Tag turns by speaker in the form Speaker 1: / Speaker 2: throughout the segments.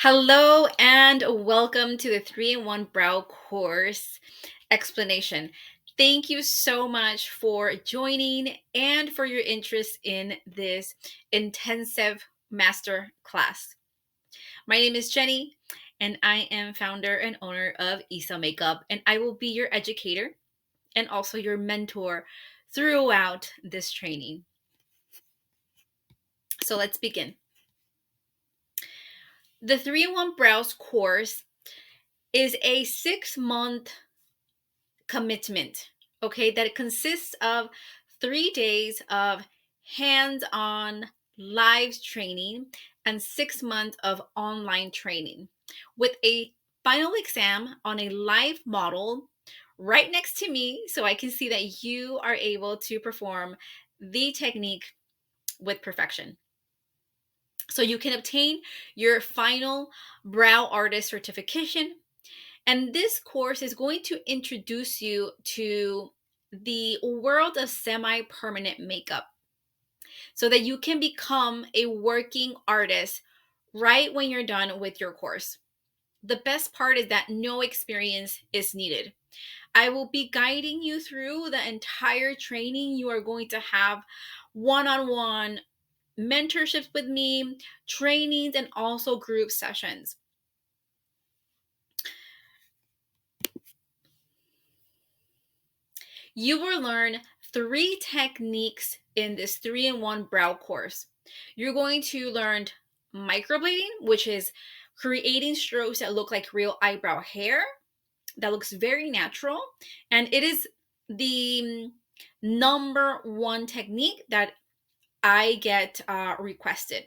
Speaker 1: Hello and welcome to the 3-in-1 Brow course explanation. Thank you so much for joining and for your interest in this intensive master class. My name is Jenny and I am founder and owner of Iza Makeup, and I will be your educator and also your mentor throughout this training. So let's begin. The 3-in-1 Brows course is a 6-month commitment, okay, that it consists of 3 days of hands-on live training and 6 months of online training with a final exam on a live model right next to me so I can see that you are able to perform the technique with perfection. So you can obtain your final brow artist certification. And this course is going to introduce you to the world of semi-permanent makeup so that you can become a working artist right when you're done with your course. The best part is that no experience is needed. I will be guiding you through the entire training. You are going to have one-on-one mentorships with me, trainings, and also group sessions. You will learn 3 techniques in this 3-in-1 brow course. You're going to learn microblading, which is creating strokes that look like real eyebrow hair, that looks very natural, and it is the #1 technique that I get requested.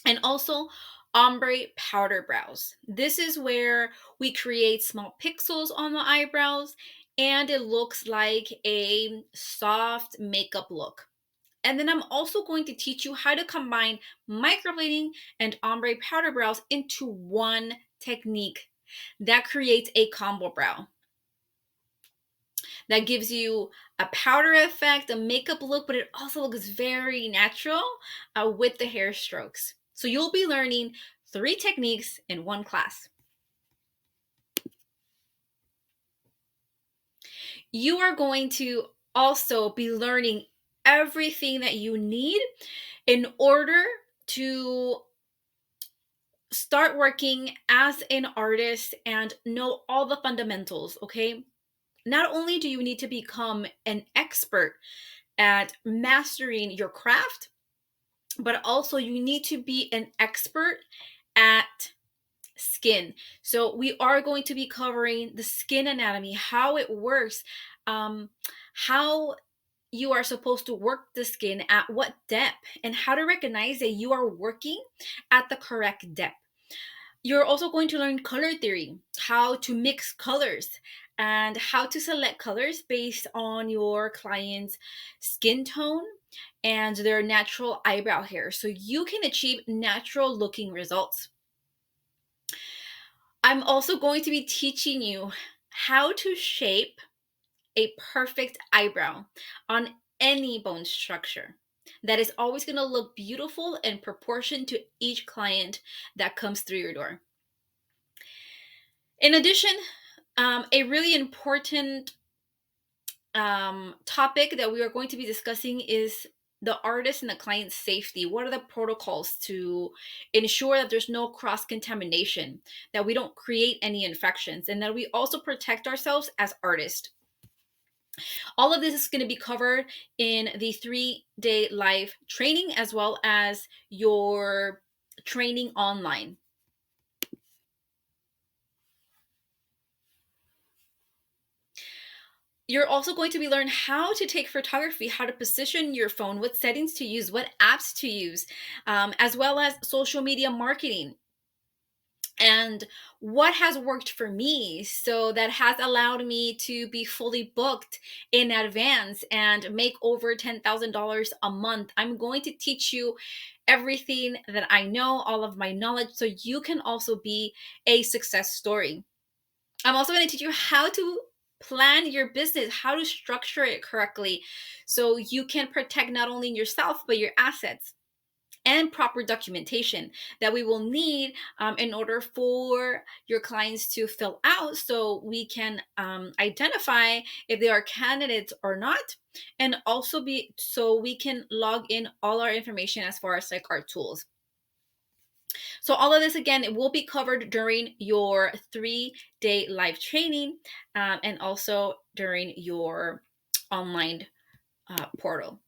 Speaker 1: And also ombre powder brows. This is where we create small pixels on the eyebrows and it looks like a soft makeup look. And then I'm also going to teach you how to combine microblading and ombre powder brows into one technique that creates a combo brow. That gives you a powder effect, a makeup look, but it also looks very natural with the hair strokes. So you'll be learning 3 techniques in one class. You are going to also be learning everything that you need in order to start working as an artist and know all the fundamentals, okay? Not only do you need to become an expert at mastering your craft, but also you need to be an expert at skin. So we are going to be covering the skin anatomy, how it works, how you are supposed to work the skin at what depth, and how to recognize that you are working at the correct depth. You're also going to learn color theory, how to mix colors, and how to select colors based on your client's skin tone and their natural eyebrow hair so you can achieve natural looking results. I'm also going to be teaching you how to shape a perfect eyebrow on any bone structure that is always going to look beautiful in proportion to each client that comes through your door. In addition, a really important topic that we are going to be discussing is the artist and the client's safety. What are the protocols to ensure that there's no cross contamination, that we don't create any infections, and that we also protect ourselves as artists? All of this is going to be covered in the 3-day live training as well as your training online. You're also going to be learning how to take photography, how to position your phone, what settings to use, what apps to use, as well as social media marketing. And what has worked for me, so that has allowed me to be fully booked in advance and make over $10,000 a month. I'm going to teach you everything that I know, all of my knowledge, so you can also be a success story. I'm also going to teach you how to plan your business, how to structure it correctly so you can protect not only yourself but your assets. and proper documentation that we will need in order for your clients to fill out, so we can identify if they are candidates or not, and also be so we can log in all our information as far as like our tools. So all of this again, it will be covered during your 3-day live training, and also during your online portal.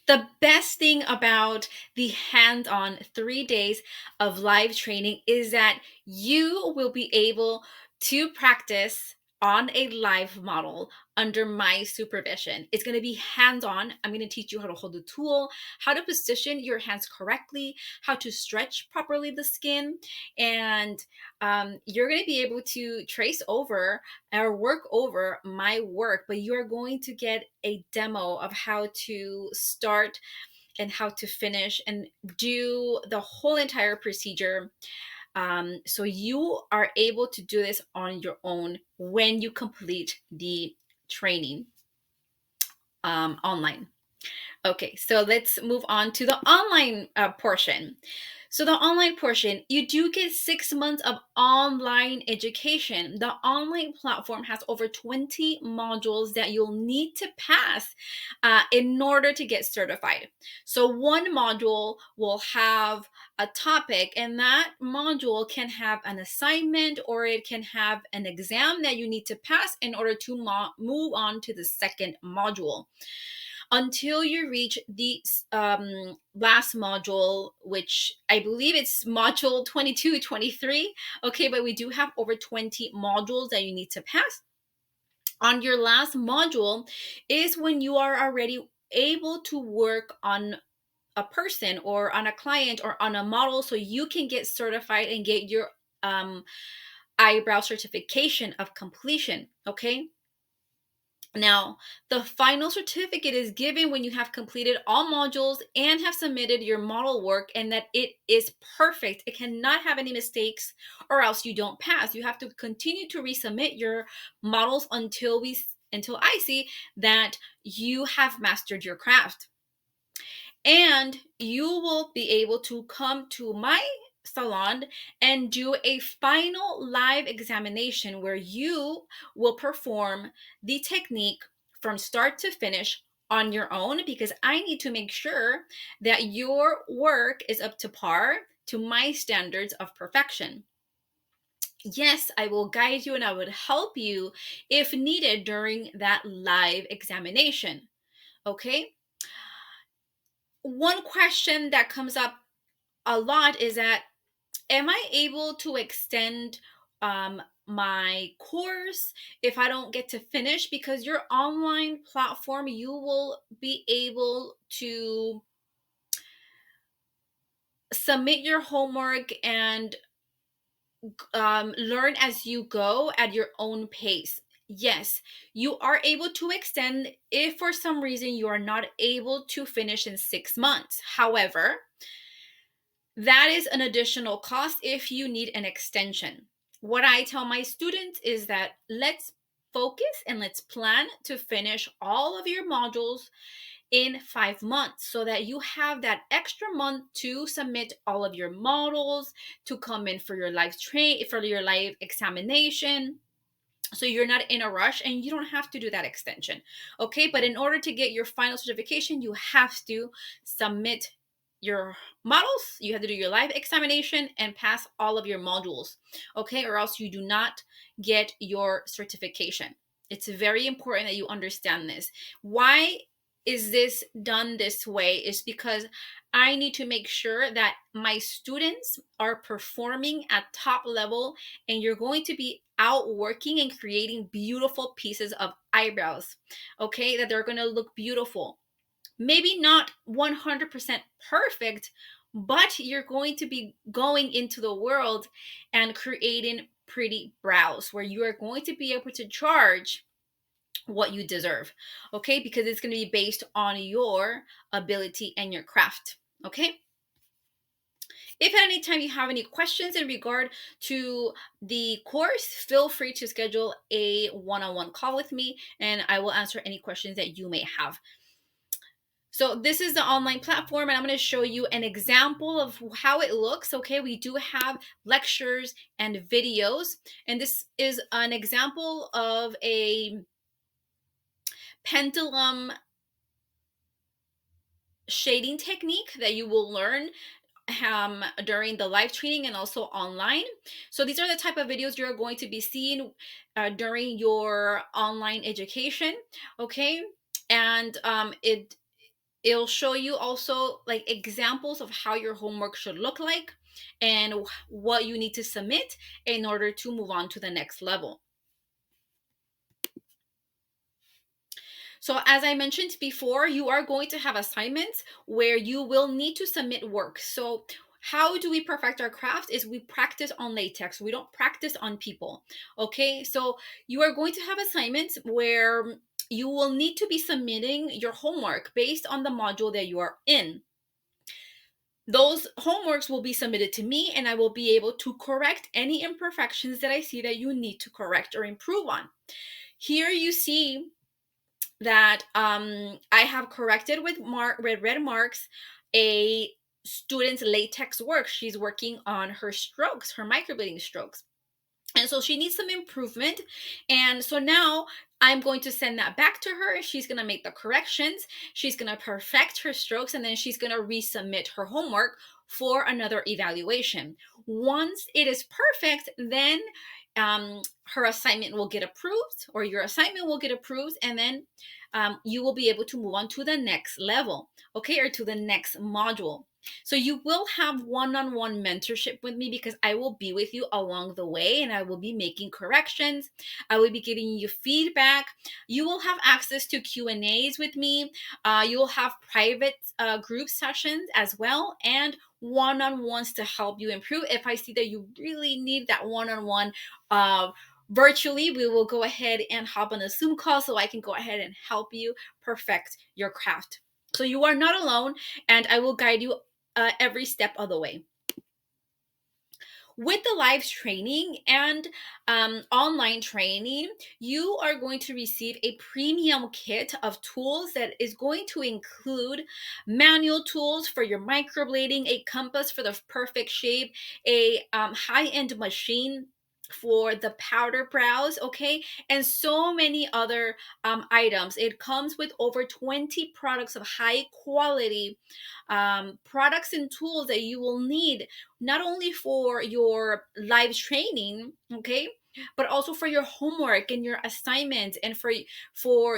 Speaker 1: The best thing about the hands-on 3 days of live training is that you will be able to practice on a live model under my supervision. It's going to be hands-on. I'm going to teach you how to hold the tool, how to position your hands correctly, how to stretch properly the skin, and you're going to be able to trace over or work over my work, but you're going to get a demo of how to start and how to finish and do the whole entire procedure. So you are able to do this on your own when you complete the training online. Okay, so let's move on to the online portion. So the online portion, you do get 6 months of online education. The online platform has over 20 modules that you'll need to pass in order to get certified. So one module will have a topic, and that module can have an assignment or it can have an exam that you need to pass in order to move on to the second module, until you reach the last module, which I believe it's module 22, 23. Okay, but we do have over 20 modules that you need to pass. On your last module is when you are already able to work on a person or on a client or on a model, so you can get certified and get your eyebrow certification of completion. Okay. Now, the final certificate is given when you have completed all modules and have submitted your model work, and that it is perfect. It cannot have any mistakes, or else you don't pass. You have to continue to resubmit your models until I see that you have mastered your craft. And you will be able to come to my salon and do a final live examination where you will perform the technique from start to finish on your own, because I need to make sure that your work is up to par to my standards of perfection. Yes, I will guide you and I would help you if needed during that live examination. Okay? One question that comes up a lot is that, am I able to extend my course if I don't get to finish? Because your online platform, you will be able to submit your homework and learn as you go at your own pace. Yes, you are able to extend if for some reason you are not able to finish in 6 months. However, that is an additional cost if you need an extension. What I tell my students is that let's focus and let's plan to finish all of your modules in 5 months, so that you have that extra month to submit all of your models, to come in for your live examination, so you're not in a rush and you don't have to do that extension. Okay, but in order to get your final certification, you have to submit your models, you have to do your live examination and pass all of your modules. Okay, or else you do not get your certification. It's very important that you understand this. Why is this done this way? Is because I need to make sure that my students are performing at top level, and you're going to be out working and creating beautiful pieces of eyebrows. Okay, that they're going to look beautiful. Maybe not 100% perfect, but you're going to be going into the world and creating pretty brows where you are going to be able to charge what you deserve. Okay, because it's going to be based on your ability and your craft. Okay. If at any time you have any questions in regard to the course, feel free to schedule a one-on-one call with me and I will answer any questions that you may have. So this is the online platform, and I'm going to show you an example of how it looks. Okay, we do have lectures and videos, and this is an example of a pendulum shading technique that you will learn during the live training and also online. So these are the type of videos you're going to be seeing during your online education. Okay, and it'll show you also like examples of how your homework should look like and what you need to submit in order to move on to the next level. So as I mentioned before, you are going to have assignments where you will need to submit work. So how do we perfect our craft is we practice on latex. We don't practice on people. Okay, so you are going to have assignments where you will need to be submitting your homework based on the module that you are in. Those homeworks will be submitted to me, and I will be able to correct any imperfections that I see that you need to correct or improve on. Here you see that I have corrected with red marks a student's latex work. She's working on her strokes, her microblading strokes. And so she needs some improvement. And so now I'm going to send that back to her. She's going to make the corrections. She's going to perfect her strokes, and then she's going to resubmit her homework for another evaluation. Once it is perfect, then her assignment will get approved, or your assignment will get approved, and then you will be able to move on to the next level, okay, or to the next module. So you will have one-on-one mentorship with me because I will be with you along the way, and I will be making corrections. I will be giving you feedback. You will have access to Q&As with me. You will have private group sessions as well, and one-on-ones to help you improve. If I see that you really need that one-on-one virtually, we will go ahead and hop on a Zoom call so I can go ahead and help you perfect your craft. So you are not alone, and I will guide you every step of the way. With the live training and online training, you are going to receive a premium kit of tools that is going to include manual tools for your microblading, a compass for the perfect shape, a high-end machine for the powder brows, okay, and so many other items. It comes with over 20 products of high quality products and tools that you will need not only for your live training, okay, but also for your homework and your assignments, and for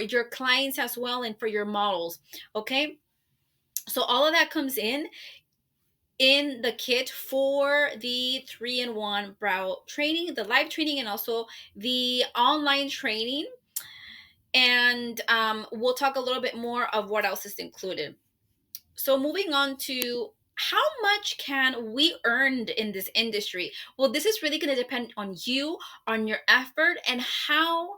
Speaker 1: your clients as well, and for your models, okay. So all of that comes in the kit for the 3-in-1 brow training, the live training, and also the online training. And we'll talk a little bit more of what else is included. So moving on to how much can we earn in this industry? Well, this is really going to depend on you, on your effort, and how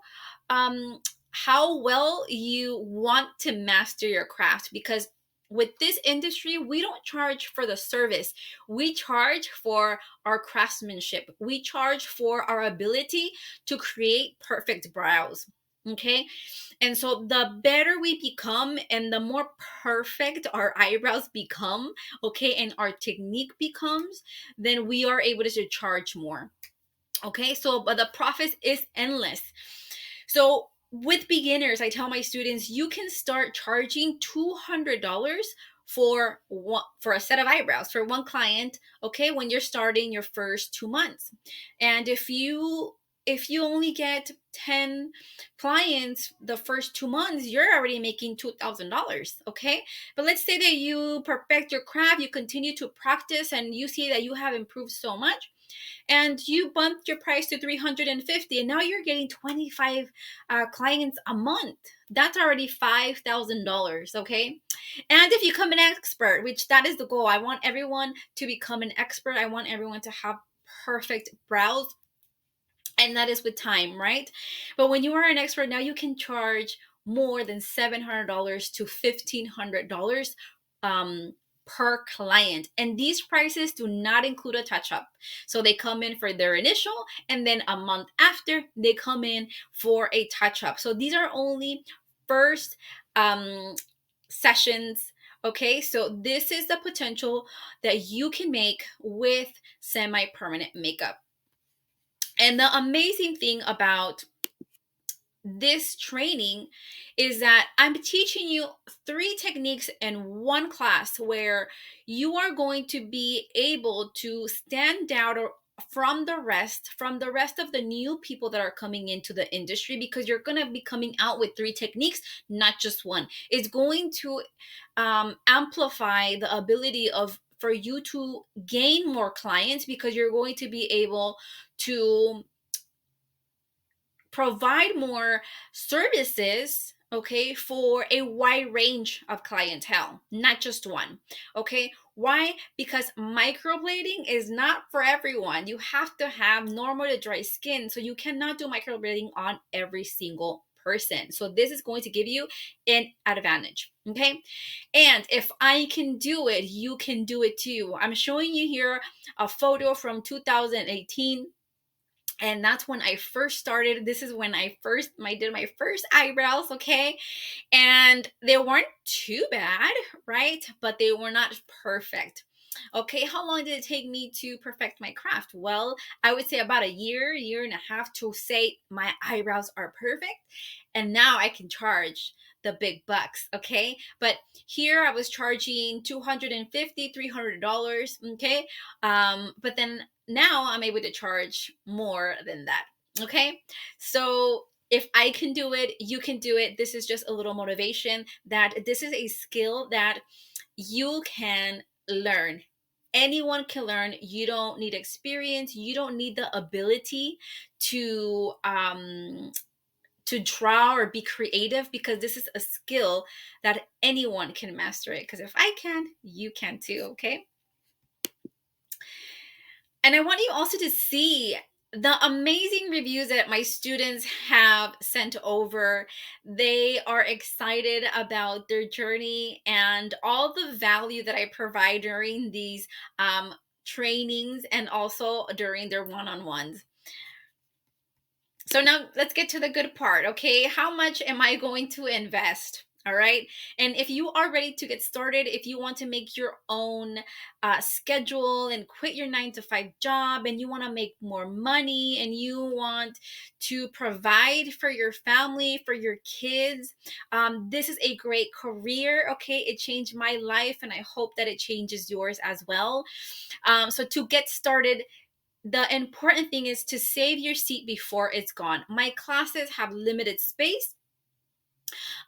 Speaker 1: well you want to master your craft. Because with this industry, we don't charge for the service. We charge for our craftsmanship. We charge for our ability to create perfect brows. Okay. And so the better we become and the more perfect our eyebrows become, okay, and our technique becomes, then we are able to charge more. Okay, so but the profit is endless. So with beginners, I tell my students, you can start charging $200 for a set of eyebrows for one client, okay, when you're starting your first 2 months. And if you only get 10 clients the first 2 months, you're already making $2,000, okay. But let's say that you perfect your craft, you continue to practice, and you see that you have improved so much, and you bumped your price to 350, and now you're getting 25 clients a month. That's already $5,000, okay. And if you become an expert, which that is the goal, I want everyone to become an expert. I want everyone to have perfect brows, and that is with time, right? But when you are an expert, now you can charge more than $700 to $1,500 per client. And these prices do not include a touch-up. So they come in for their initial, and then a month after, they come in for a touch-up. So these are only first sessions Okay, so this is the potential that you can make with semi-permanent makeup. And the amazing thing about this training is that I'm teaching you 3 techniques in one class where you are going to be able to stand out from the rest of the new people that are coming into the industry, because you're going to be coming out with 3 techniques, not just one. It's going to amplify the ability of for you to gain more clients, because you're going to be able to provide more services, okay, for a wide range of clientele, not just one. Okay, why? Because microblading is not for everyone. You have to have normal to dry skin, so you cannot do microblading on every single person. So this is going to give you an advantage. Okay, and if I can do it, you can do it too. I'm showing you here a photo from 2018, and that's when I first started. This is when I did my first eyebrows, okay? And they weren't too bad, right? But they were not perfect. Okay, how long did it take me to perfect my craft? Well, I would say about a year and a half to say my eyebrows are perfect. And now I can charge the big bucks, okay? But here I was charging $250, $300, okay? But then now I'm able to charge more than that, okay? So if I can do it, you can do it. This is just a little motivation that this is a skill that you can learn. Anyone can learn. You don't need experience. You don't need the ability to draw or be creative, because this is a skill that anyone can master it. Because if I can, you can too. Okay. And I want you also to see the amazing reviews that my students have sent over. They are excited about their journey and all the value that I provide during these trainings, and also during their one-on-ones. So now let's get to the good part, okay? How much am I going to invest? All right. And if you are ready to get started, if you want to make your own schedule and quit your 9 to 5 job, and you want to make more money, and you want to provide for your family, for your kids, this is a great career. Okay. It changed my life, and I hope that it changes yours as well. So to get started, the important thing is to save your seat before it's gone. My classes have limited space.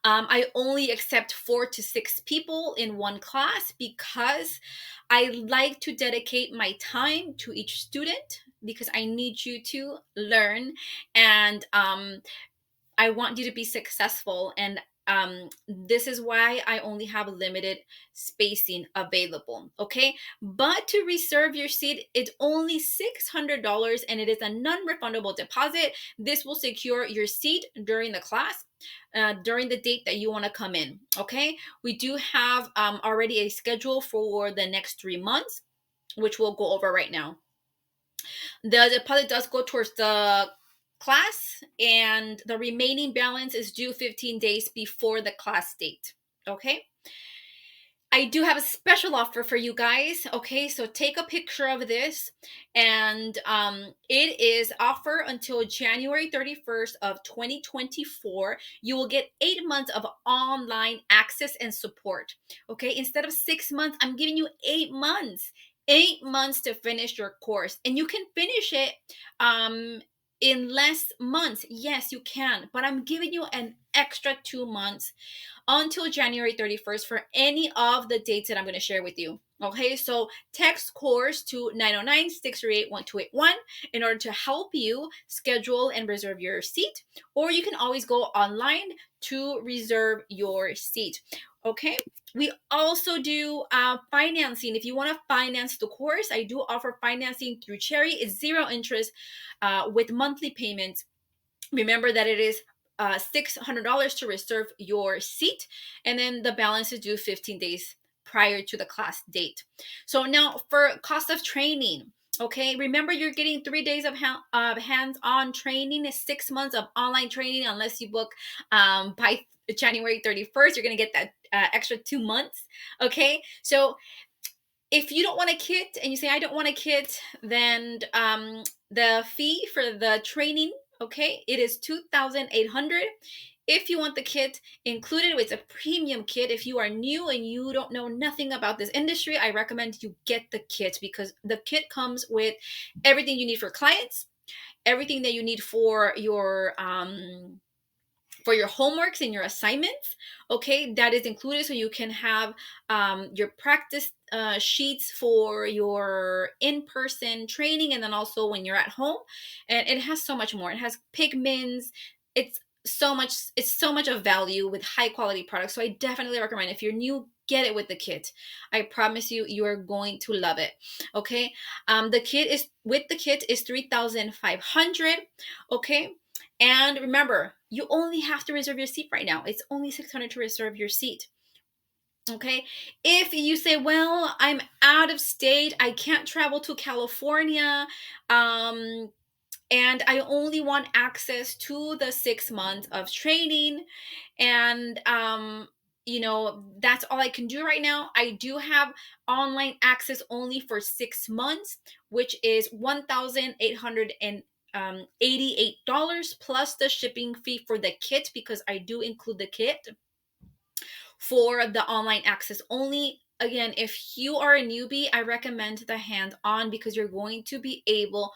Speaker 1: I only accept 4 to 6 people in one class, because I like to dedicate my time to each student, because I need you to learn, and I want you to be successful. And this is why I only have limited spacing available. Okay. But to reserve your seat, it's only $600, and it is a non-refundable deposit. This will secure your seat during the class, during the date that you want to come in. Okay. We do have already a schedule for the next 3 months, which we'll go over right now. The deposit does go towards the class, and the remaining balance is due 15 days before the class date. Okay. I do have a special offer for you guys. Okay, so take a picture of this, and it is offer until January 31st of 2024. You will get 8 months of online access and support. Okay, instead of 6 months, I'm giving you 8 months. 8 months to finish your course, and you can finish it in less months. Yes, you can, but I'm giving you an extra 2 months until January 31st for any of the dates that I'm going to share with you. Okay, so text course to 909-638-1281 in order to help you schedule and reserve your seat, or you can always go online to reserve your seat. Okay, we also do financing. If you want to finance the course, I do offer financing through Cherry. It's 0 interest with monthly payments. Remember that it is $600 to reserve your seat, and then the balance is due 15 days prior to the class date. So now for cost of training, Okay, remember you're getting 3 days of hands-on training, 6 months of online training. Unless you book by January 31st, you're gonna get that extra 2 months. Okay, so if you don't want a kit and you say I don't want a kit, then the fee for the training, okay, it is 2,800. If you want the kit included, it's a premium kit. If you are new and you don't know nothing about this industry, I recommend you get the kit, because the kit comes with everything you need for clients, everything that you need for your homeworks and your assignments. Okay, that is included, so you can have your practice sheets for your in-person training, and then also when you're at home. And it has so much more. It has pigments. It's so much of value with high quality products. So I definitely recommend, if you're new, get it with the kit. I promise you, you are going to love it. Okay, the kit is 3,500. Okay, and remember, you only have to reserve your seat right now. It's only 600 to reserve your seat. Okay. If you say, well, I'm out of state, I can't travel to California, um, and I only want access to the 6 months of training, and that's all I can do right now. I do have online access only for 6 months, which is $1,888 plus the shipping fee for the kit, because I do include the kit for the online access only. Again, if you are a newbie, I recommend the hands on, because you're going to be able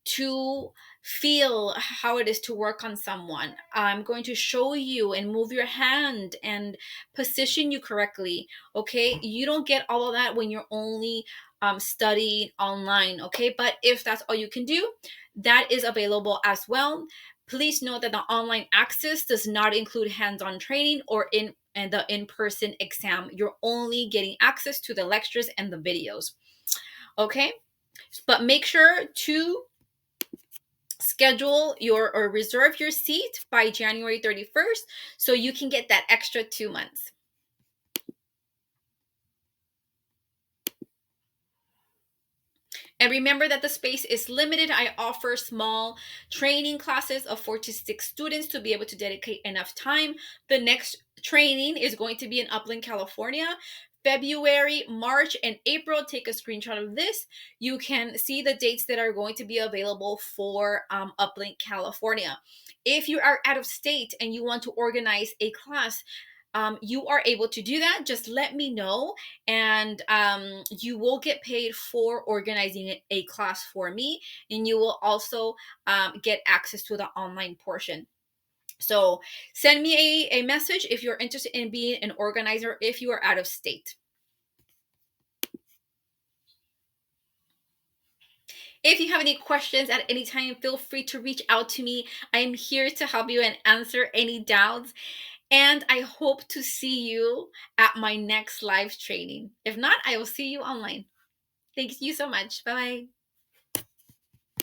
Speaker 1: to feel how it is to work on someone. I'm going to show you and move your hand and position you correctly. Okay, you don't get all of that when you're only studying online. Okay, but if that's all you can do, that is available as well. Please note that the online access does not include hands-on training or the in-person exam. You're only getting access to the lectures and the videos. Okay, but make sure to schedule your or reserve your seat by January 31st, so you can get that extra 2 months. And remember that the space is limited. I offer small training classes of 4 to 6 students to be able to dedicate enough time. The next training is going to be in Upland, California. February, March, and April. Take a screenshot of this. You can see the dates that are going to be available for Upland, California. If you are out of state and you want to organize a class, you are able to do that. Just let me know, and you will get paid for organizing a class for me, and you will also get access to the online portion. So send me a message if you're interested in being an organizer if you are out of state. If you have any questions at any time, feel free to reach out to me. I'm here to help you and answer any doubts. And I hope to see you at my next live training. If not, I will see you online. Thank you so much. Bye bye.